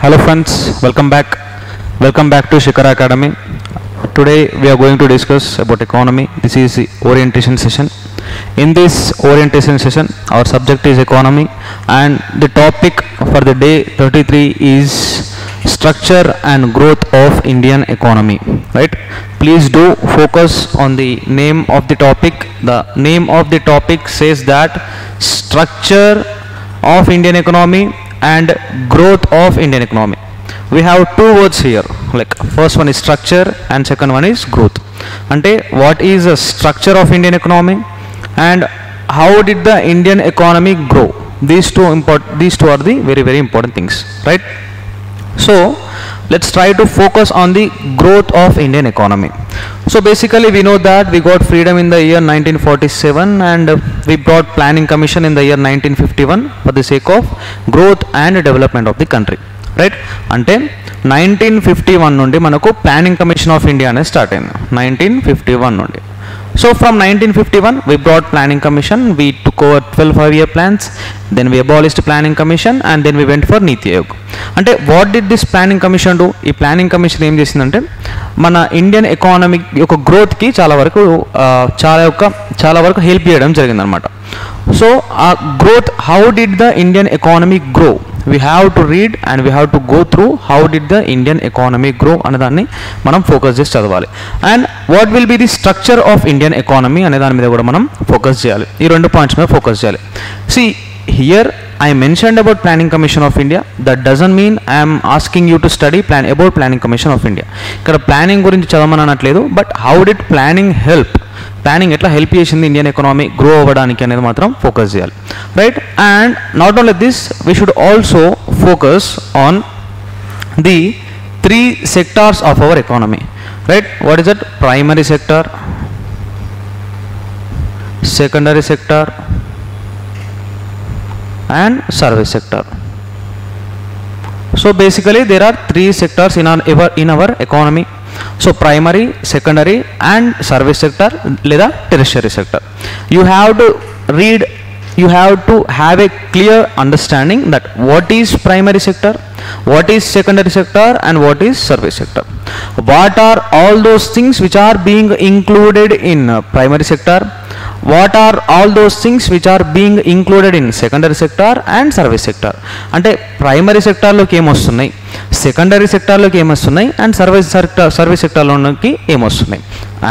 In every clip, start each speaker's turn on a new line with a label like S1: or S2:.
S1: Hello friends, welcome back to Shikhar Academy. Today we are going to discuss about economy. This is the orientation session. In this orientation session our subject is economy and the topic for the day 33 is structure and growth of Indian economy, right? Please do focus on the name of the topic. The name of the topic says that structure of Indian economy and growth of Indian economy. We have two words here, like first one is structure and second one is growth. Ante what is the structure of Indian economy and how did the Indian economy grow? These two are the very important things, right? So let's try to focus on the growth of Indian economy. So basically we know that we got freedom in the year 1947 and we brought planning commission in the year 1951 for the sake of growth and development of the country, right? Ante 1951 నుండి మనకు planning commission of India అనేది start అయింది 1951 నుండి. So from 1951 we brought planning commission, we took over 12 5-year plans, then we abolished planning commission and then we went for Niti Aayog. అంటే what did this planning commission do? ఈ planning commission ఏం చేసిందంటే మన Indian economy యొక్క గ్రోత్కి చాలా వరకు help చేయడం జరిగిందనమాట. సో ఆ growth, how did the Indian economy grow, we have to read and we have to go through how did the Indian economy grow అనే దాన్ని మనం ఫోకస్ చేసి చదవాలి. And what will be the structure of Indian economy అనే దాని మీద కూడా మనం ఫోకస్ చేయాలి. ఈ రెండు పాయింట్స్ మీద ఫోకస్ చేయాలి. See here I mentioned about Planning Commission of India. That doesn't mean I am asking you to study about Planning Commission of India. ఇక్కడ ప్లానింగ్ గురించి చదవమని అనట్లేదు, but how did planning help, planning ఎట్లా help చేసింది Indian economy grow అవ్వడానికి అనేది మాత్రం focus చేయాలి, right? And not only this, we should also focus on the 3 sectors of our economy, right? What is that? Primary sector, secondary sector and service sector. So basically there are 3 sectors in our economy. So primary, secondary and service sector లేదా tertiary sector. You have to read, you have to have a clear understanding that what is primary sector, what is secondary sector and what is service sector. What are all those things which are being included in primary sector, what are all those things which are being included in secondary sector and service sector. అంటే primary సెక్టార్లోకి ఏమొస్తున్నాయి, secondary సెక్టార్లోకి ఏమొస్తున్నాయి and service సెక్టార్లోకి ఏమొస్తున్నాయి.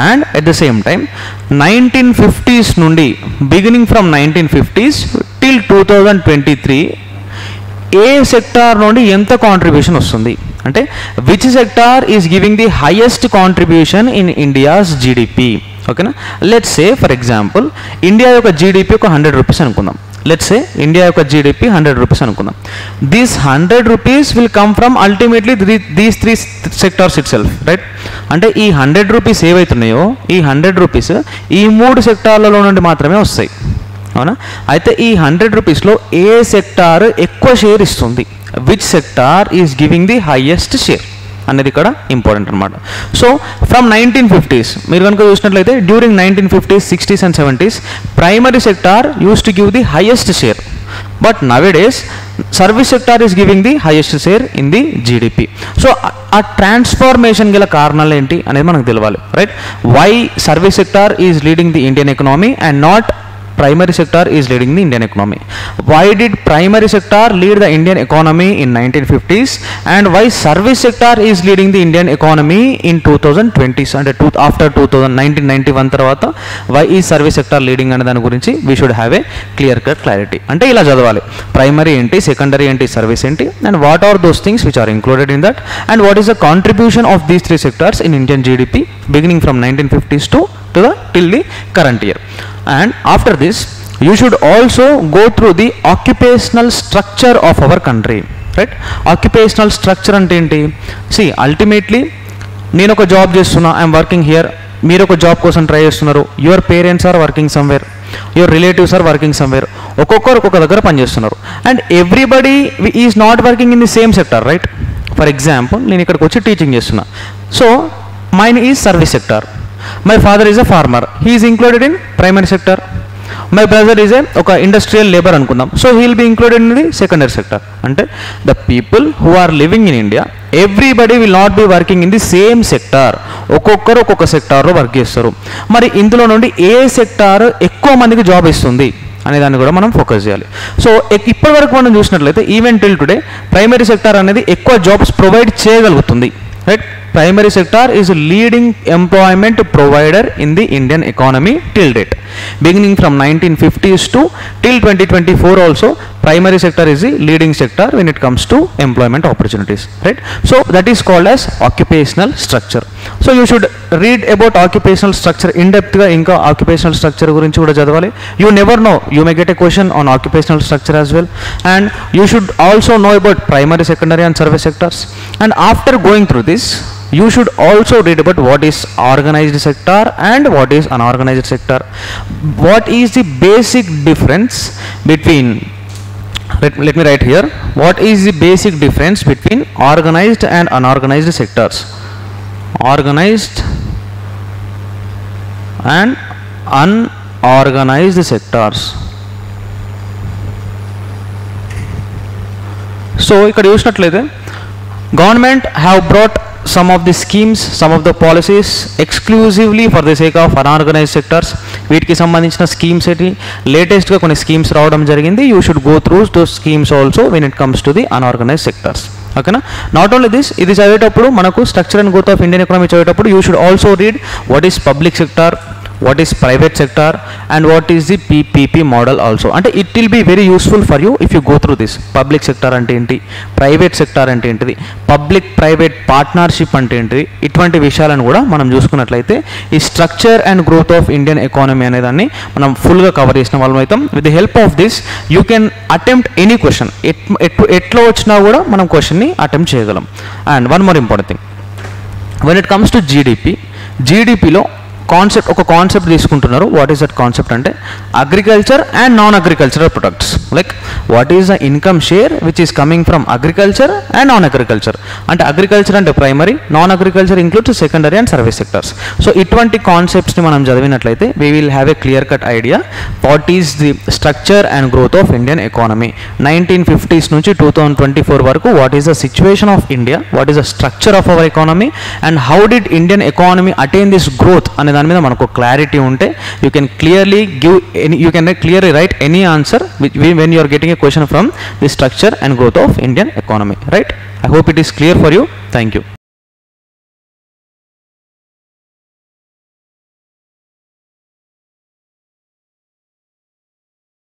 S1: And at the same time 1950s నుండి, beginning from 1950s till 2023 ఏ sector నుండి ఎంత కాంట్రిబ్యూషన్ వస్తుంది, అంటే which sector is giving the highest contribution in India's GDP. ఓకేనా? Let's say for example India యొక్క జీడిపి ఒక 100 రూపీస్ అనుకుందాం. లెట్స్ సే ఇండియా యొక్క జీడిపి 100 రూపీస్ అనుకుందాం. This 100 rupees will come from ultimately these 3 sectors it self, right? అంటే ఈ 100 rupees ఏవైతున్నాయో ఈ 100 రూపీస్ ఈ 3 సెక్టార్లలో నుండి మాత్రమే వస్తాయి, అవునా? అయితే ఈ 100 రూపీస్లో ఏ సెక్టార్ ఎక్కువ షేర్ ఇస్తుంది, which sector is giving the highest share అనేది ఇక్కడ ఇంపార్టెంట్ అనమాట. సో ఫ్రమ్ 1950s మీరు కనుక చూసినట్లయితే during 1950s, 60s and 70s primary sector used to give the highest share, but nowadays service sector is giving the highest share in the GDP. So ఆ transformation గల కారణాలు ఏంటి అనేది మనకు తెలవాలి, right? Why service sector is leading the Indian economy and not primary sector is leading the Indian economy. Why did primary sector lead the Indian economy in 1950s and why service sector is leading the Indian economy in 2020s and after 1991 తర్వాత why is service sector leading అనే దాని గురించి we should have a clear cut clarity. అంటే ఇలా చదవాలి, primary ఏంటి, secondary ఏంటి, service ఏంటి and what are those things which are included in that and what is the contribution of these 3 sectors in Indian GDP beginning from 1950s till the current year. And after this you should also go through the occupational structure of our country, right? Occupational structure అంటే ఏంటి? See, ultimately నేను ఒక job చేస్తున్నా, I'm working here, మీరు ఒక job కోసం try చేస్తున్నారు, your parents are working somewhere, your relatives are working somewhere, ఒక్కొక్కరు ఒక్కొక్క దగ్గర పనిచేస్తున్నారు and everybody is not working in the same sector, right? For example నేను ఇక్కడికి వచ్చి టీచింగ్ చేస్తున్నా, so mine is service sector. My father is a farmer, he is included in primary sector. My brother is ఒక industrial labour అనుకుందాం. So he will be included in the secondary sector. అంటే the people who are living in India, everybody will not be working in the same sector. ఒక్కొక్కరు ఒక్కొక్క సెక్టార్లో work చేస్తారు. మరి ఇందులో నుండి ఏ సెక్టార్ ఎక్కువ మందికి జాబ్ ఇస్తుంది అనే దాన్ని కూడా మనం ఫోకస్ చేయాలి. సో ఇప్పటి వరకు మనం చూసినట్లయితే even till today primary sector అనేది ఎక్కువ జాబ్స్ ప్రొవైడ్ చేయగలుగుతుంది, right. Primary sector is a leading employment provider in the Indian economy till date. Beginning from 1950s to till 2024 also, primary sector is the leading sector when it comes to employment opportunities, right. So that is called as occupational structure. So you should read about occupational structure in depth ga. Inka occupational structure gurinchi kuda chadavali. You never know, you may get a question on occupational structure as well. And you should also know about primary, secondary and service sectors. And after going through this, you should also read about what is organized sector and what is unorganized sector. What is the basic difference between, let me write here, what is the basic difference between organized and unorganized sectors. Organized and unorganized sectors. So ikkada chusinattlayite government have brought some of the schemes, some of the policies exclusively for the sake of unorganized sectors. వీటికి సంబంధించిన schemes ఏంటి, లేటెస్ట్గా కొన్ని schemes రావడం జరిగింది. You should go through those schemes also when it comes to the unorganised sectors. ఓకేనా. Not only this, ఇది చదివేటప్పుడు మనకు structure and growth of Indian economy చదివేటప్పుడు you should also read what is public sector, what is private sector and what is the PPP model also. అంటే it will be very useful for you if you go through this. Public sector అంటే ఏంటి, private sector అంటే ఏంటిది, public private partnership అంటే ఏంటిది, ఇటువంటి విషయాలను కూడా మనం చూసుకున్నట్లయితే ఈ structure and growth of Indian economy అనే దాన్ని మనం ఫుల్గా కవర్ చేసిన వాళ్ళం అవుతాం. With the help of this you can attempt any question. ఎట్లా వచ్చినా కూడా మనం క్వశ్చన్ని అటెంప్ట్ చేయగలం. And one more important thing, when it comes to జీడిపిలో ఒక కాన్సెప్ట్ తీసుకుంటున్నారు. వాట్ ఈస్ దట్ కాన్సెప్ట్ అంటే agriculture and non agricultural products. Like what is the income share which is coming from agriculture and non agriculture. అంటే agriculture అంటే primary, non agriculture includes secondary and service sectors. So ఇటువంటి కాన్సెప్ట్స్ని మనం చదివినట్లయితే we will have a clear cut idea what is the structure and growth of Indian economy 1950s నుంచి 2024 వరకు. What is the situation of India, what is the structure of our economy and how did Indian economy attain this growth అనే దాని మీద మనకు clarity ఉంటే you can clearly right any answer when you're getting a question from the structure and growth of Indian economy, right. I hope it is clear for you. Thank you.